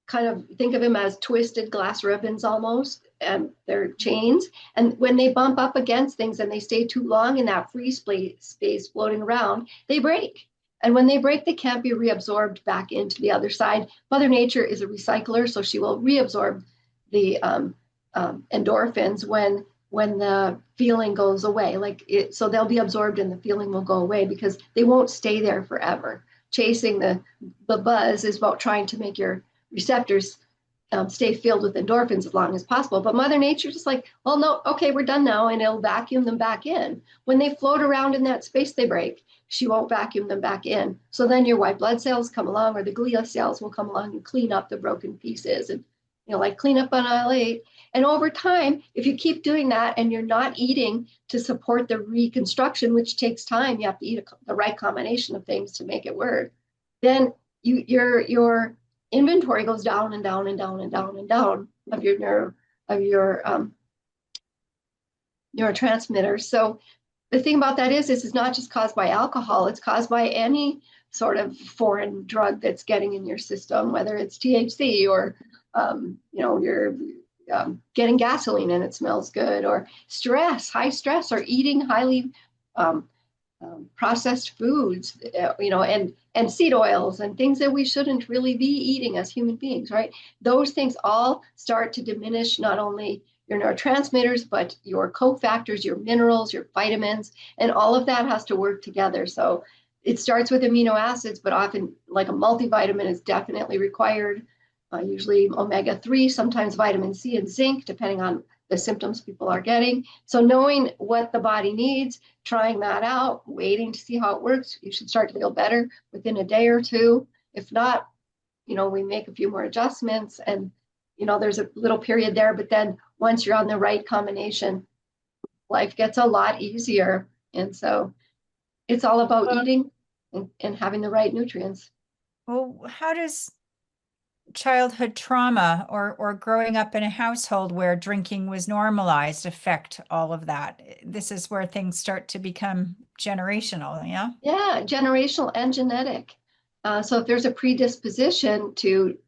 kind of think of them as twisted glass ribbons almost, and they're chains. And when they bump up against things and they stay too long in that free space floating around, they break. And when they break, they can't be reabsorbed back into the other side. Mother Nature is a recycler, so she will reabsorb the endorphins when the feeling goes away. So they'll be absorbed and the feeling will go away because they won't stay there forever. Chasing the buzz is about trying to make your receptors stay filled with endorphins as long as possible. But Mother Nature just like, well, no, okay, we're done now. And it'll vacuum them back in. When they float around in that space, they break. She won't vacuum them back in. So then your white blood cells come along, or the glia cells will come along and clean up the broken pieces, and like clean up on aisle 8. And over time, if you keep doing that and you're not eating to support the reconstruction, which takes time, you have to eat the right combination of things to make it work, then your inventory goes down and down and down and down and down of your neurotransmitters. So the thing about that is it's not just caused by alcohol, it's caused by any sort of foreign drug that's getting in your system, whether it's THC or you're getting gasoline and it smells good, or stress, high stress, or eating highly processed foods, and seed oils and things that we shouldn't really be eating as human beings, right? Those things all start to diminish not only your neurotransmitters, but your cofactors, your minerals, your vitamins, and all of that has to work together. So it starts with amino acids, but often like a multivitamin is definitely required, usually omega-3, sometimes vitamin C and zinc, depending on the symptoms people are getting. So knowing what the body needs, trying that out, waiting to see how it works, you should start to feel better within a day or two. If not, we make a few more adjustments, and there's a little period there, but then once you're on the right combination, life gets a lot easier. And so it's all about Well, eating and having the right nutrients. well, how does childhood trauma or growing up in a household where drinking was normalized affect all of that? This is where things start to become generational, yeah? Yeah, generational and genetic. So if there's a predisposition to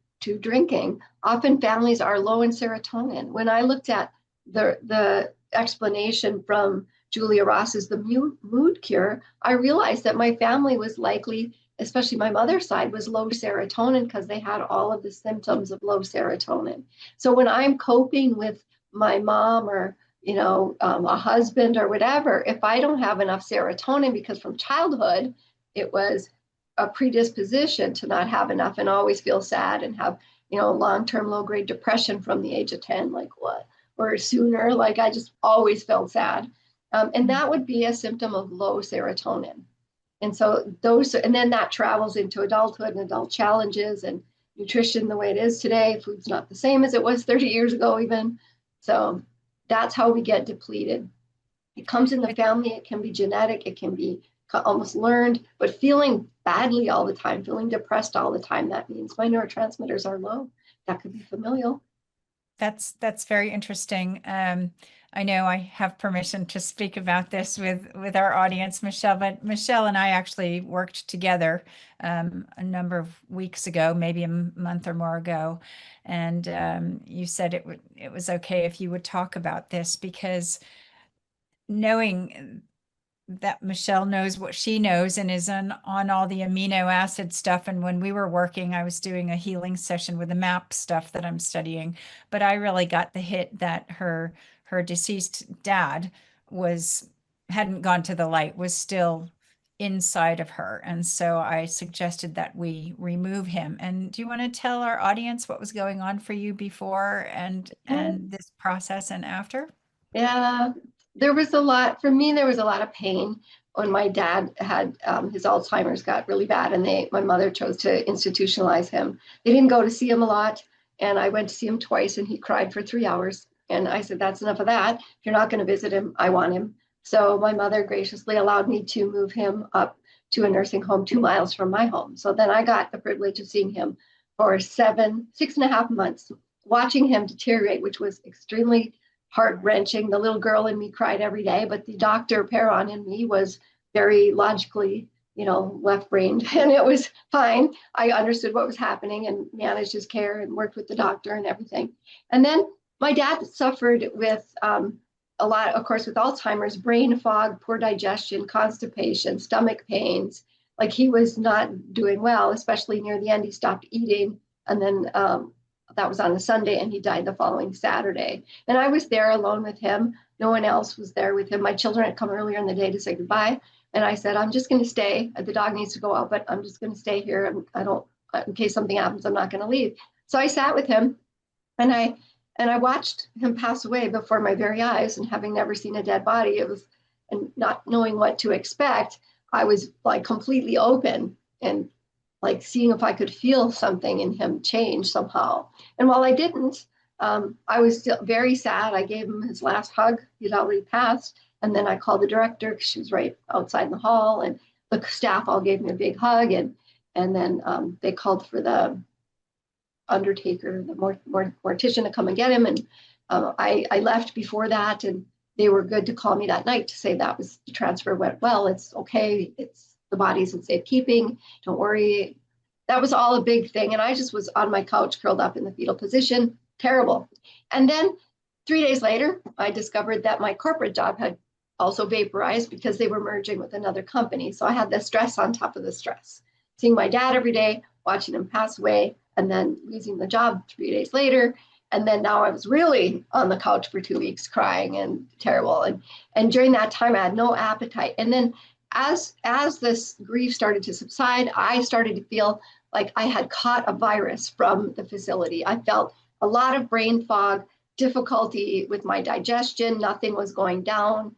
drinking, often families are low in serotonin. When I looked at the explanation from Julia Ross's The Mood Cure, I realized that my family was likely, especially my mother's side, was low serotonin because they had all of the symptoms of low serotonin. So when I'm coping with my mom or a husband or whatever, if I don't have enough serotonin, because from childhood, it was a predisposition to not have enough and always feel sad and have, long-term low-grade depression from the age of 10, like what, or sooner, like I just always felt sad. And that would be a symptom of low serotonin. And so and then that travels into adulthood and adult challenges and nutrition the way it is today. Food's not the same as it was 30 years ago, even. So that's how we get depleted. It comes in the family. It can be genetic. It can be almost learned, but feeling badly all the time, feeling depressed all the time, that means my neurotransmitters are low. That could be familial. That's very interesting. I know I have permission to speak about this with our audience, Michelle, but Michelle and I actually worked together a number of weeks ago, maybe a month or more ago, and you said it was okay if you would talk about this because knowing that Michelle knows what she knows and is on all the amino acid stuff. And when we were working, I was doing a healing session with the MAP stuff that I'm studying. But I really got the hit that her deceased dad was hadn't gone to the light, was still inside of her. And so I suggested that we remove him. And do you want to tell our audience what was going on for you before and this process and after? Yeah, there was a lot, for me, there was a lot of pain when my dad had his Alzheimer's got really bad and my mother chose to institutionalize him. They didn't go to see him a lot. And I went to see him twice and he cried for 3 hours. And I said, that's enough of that. If you're not going to visit him, I want him. So my mother graciously allowed me to move him up to a nursing home 2 miles from my home. So then I got the privilege of seeing him for 6.5 months, watching him deteriorate, which was extremely heart wrenching. The little girl in me cried every day, but the Dr. Perron in me was very logically, left brained, and it was fine. I understood what was happening and managed his care and worked with the doctor and everything. And then my dad suffered with a lot, of course, with Alzheimer's, brain fog, poor digestion, constipation, stomach pains. Like he was not doing well, especially near the end. He stopped eating, and then that was on a Sunday, and he died the following Saturday. And I was there alone with him. No one else was there with him. My children had come earlier in the day to say goodbye. And I said, I'm just going to stay. The dog needs to go out, but I'm just going to stay here. I don't, in case something happens, I'm not going to leave. So I sat with him and I watched him pass away before my very eyes, and having never seen a dead body, it was, and not knowing what to expect, I was like completely open and like seeing if I could feel something in him change somehow. And while I didn't, I was still very sad. I gave him his last hug. He'd already passed. And then I called the director because she was right outside in the hall, and the staff all gave me a big hug. And then they called for the undertaker, the mortician to come and get him. And I left before that, and they were good to call me that night to say that was the transfer went well. It's okay. It's the body's in safekeeping. Don't worry. That was all a big thing. And I just was on my couch, curled up in the fetal position. Terrible. And then 3 days later, I discovered that my corporate job had also vaporized because they were merging with another company. So I had the stress on top of the stress. Seeing my dad every day, watching him pass away, and then losing the job 3 days later. And then now I was really on the couch for 2 weeks crying and terrible. And during that time, I had no appetite. And then as this grief started to subside, I started to feel like I had caught a virus from the facility. I felt a lot of brain fog, difficulty with my digestion. Nothing was going down.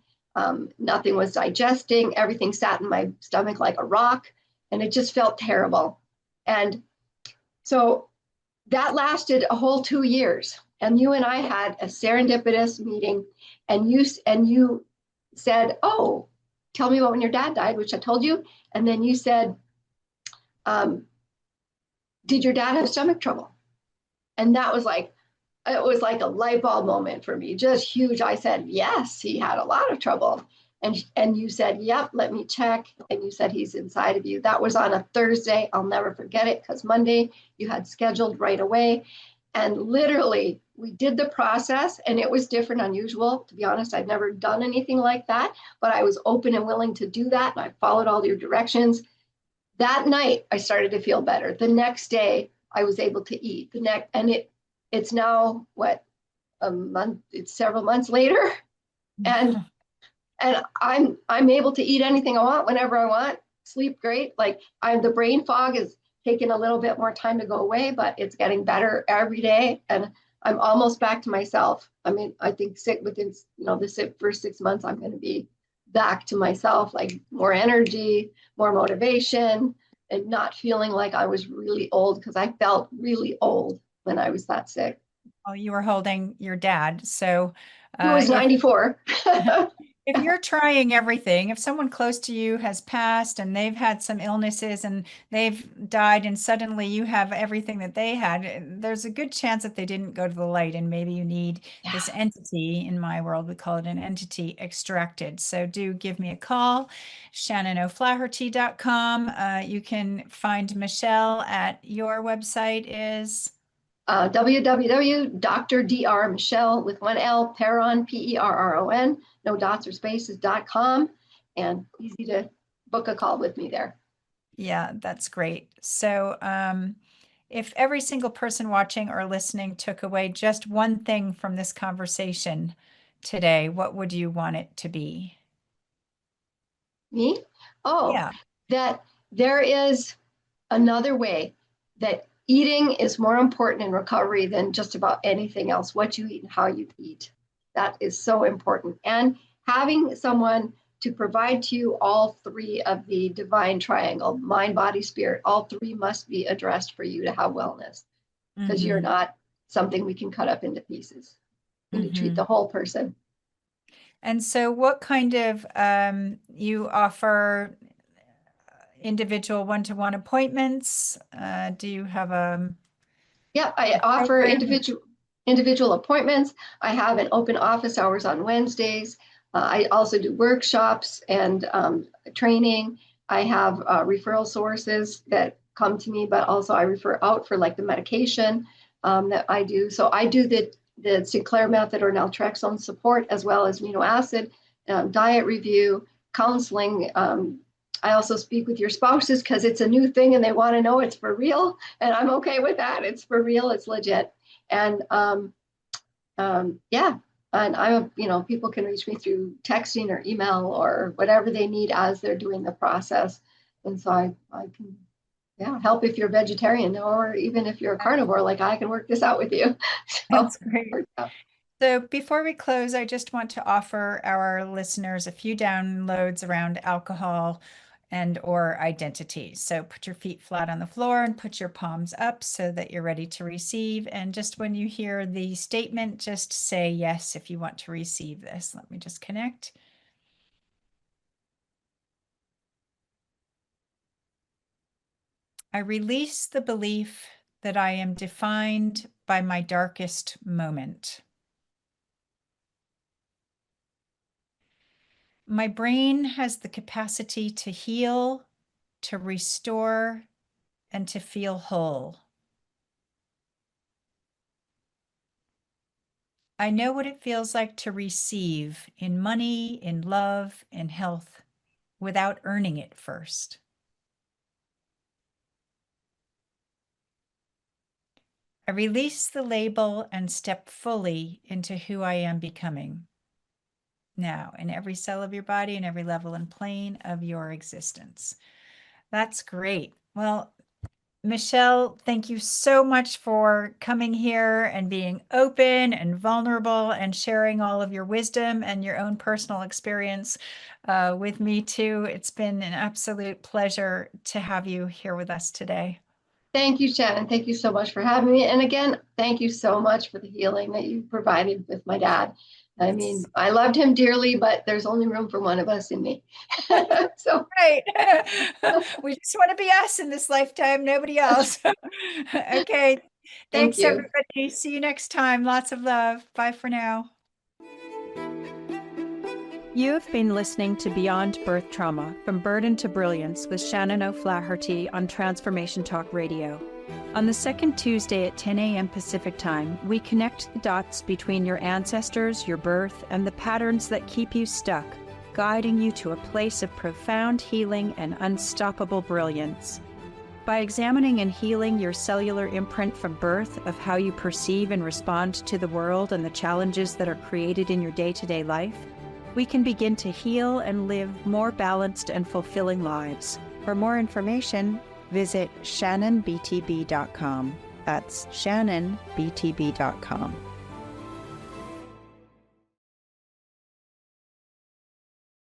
Nothing was digesting. Everything sat in my stomach like a rock. And it just felt terrible. And so that lasted a whole 2 years. And you and I had a serendipitous meeting, and you said, oh, tell me about when your dad died, which I told you. And then you said, did your dad have stomach trouble? And that was like, it was like a light bulb moment for me, just huge. I said, yes, he had a lot of trouble. And you said, yep, let me check. And you said he's inside of you. That was on a Thursday. I'll never forget it, because Monday you had scheduled right away. And literally we did the process, and it was different, unusual. To be honest, I'd never done anything like that, but I was open and willing to do that. And I followed all your directions. That night I started to feel better. The next day I was able to eat. It's now what, a month, it's several months later. And I'm able to eat anything I want whenever I want, sleep great. Like the brain fog is taking a little bit more time to go away, but it's getting better every day. And I'm almost back to myself. I mean, I think within the first 6 months, I'm going to be back to myself, like more energy, more motivation, and not feeling like I was really old, because I felt really old when I was that sick. Oh, you were holding your dad. So He was if 94. if you're trying everything, if someone close to you has passed and they've had some illnesses and they've died and suddenly you have everything that they had, there's a good chance that they didn't go to the light and maybe you need this Yeah. entity. In my world, we call it an entity extracted. So do give me a call, shannonoflaherty.com. You can find Michelle at your website is www.drdrmichelle with one L, Perron, Perron, no dots or spaces.com, and easy to book a call with me there. Yeah, that's great. So, if every single person watching or listening took away just one thing from this conversation today, what would you want it to be? Me? Oh, Yeah. that there is another way, that eating is more important in recovery than just about anything else, what you eat and how you eat. That is so important. And having someone to provide to you all three of the divine triangle, mind, body, spirit, all three must be addressed for you to have wellness, because you're Mm-hmm. not something we can cut up into pieces. We need to treat Mm-hmm. the whole person. And so what kind of you offer individual one-to-one appointments? Do you have Yeah, I a offer program? individual appointments. I have an open office hours on Wednesdays. I also do workshops and training. I have referral sources that come to me, but also I refer out for like the medication that I do. So I do the Sinclair method or naltrexone support, as well as amino acid, diet review, counseling. I also speak with your spouses because it's a new thing and they want to know it's for real. And I'm okay with that. It's for real. It's legit. And yeah, and people can reach me through texting or email or whatever they need as they're doing the process. And so I can, yeah, help if you're a vegetarian or even if you're a carnivore, like I can work this out with you. So, That's great. yeah. So before we close, I just want to offer our listeners a few downloads around alcohol and or identity. So put your feet flat on the floor and put your palms up so that you're ready to receive. And just when you hear the statement, just say yes if you want to receive this. Let me just connect. I release the belief that I am defined by my darkest moment. My brain has the capacity to heal, to restore, and to feel whole. I know what it feels like to receive in money, in love, in health, without earning it first. I release the label and step fully into who I am becoming now in every cell of your body and every level and plane of your existence. That's great. Well, Michelle, thank you so much for coming here and being open and vulnerable and sharing all of your wisdom and your own personal experience with me too. It's been an absolute pleasure to have you here with us today. Thank you, Shannon. Thank you so much for having me. And again, thank you so much for the healing that you provided with my dad. I mean, I loved him dearly, but there's only room for one of us in me. So, Right. We just want to be us in this lifetime, nobody else. Okay. thank Thanks, you. everybody. See you next time. Lots of love. Bye for now. You have been listening to Beyond Birth Trauma, From Burden to Brilliance with Shannon O'Flaherty on Transformation Talk Radio. On the second Tuesday at 10 a.m. Pacific Time, we connect the dots between your ancestors, your birth, and the patterns that keep you stuck, guiding you to a place of profound healing and unstoppable brilliance. By examining and healing your cellular imprint from birth of how you perceive and respond to the world and the challenges that are created in your day-to-day life, we can begin to heal and live more balanced and fulfilling lives. For more information, visit shannonbtb.com. That's shannonbtb.com.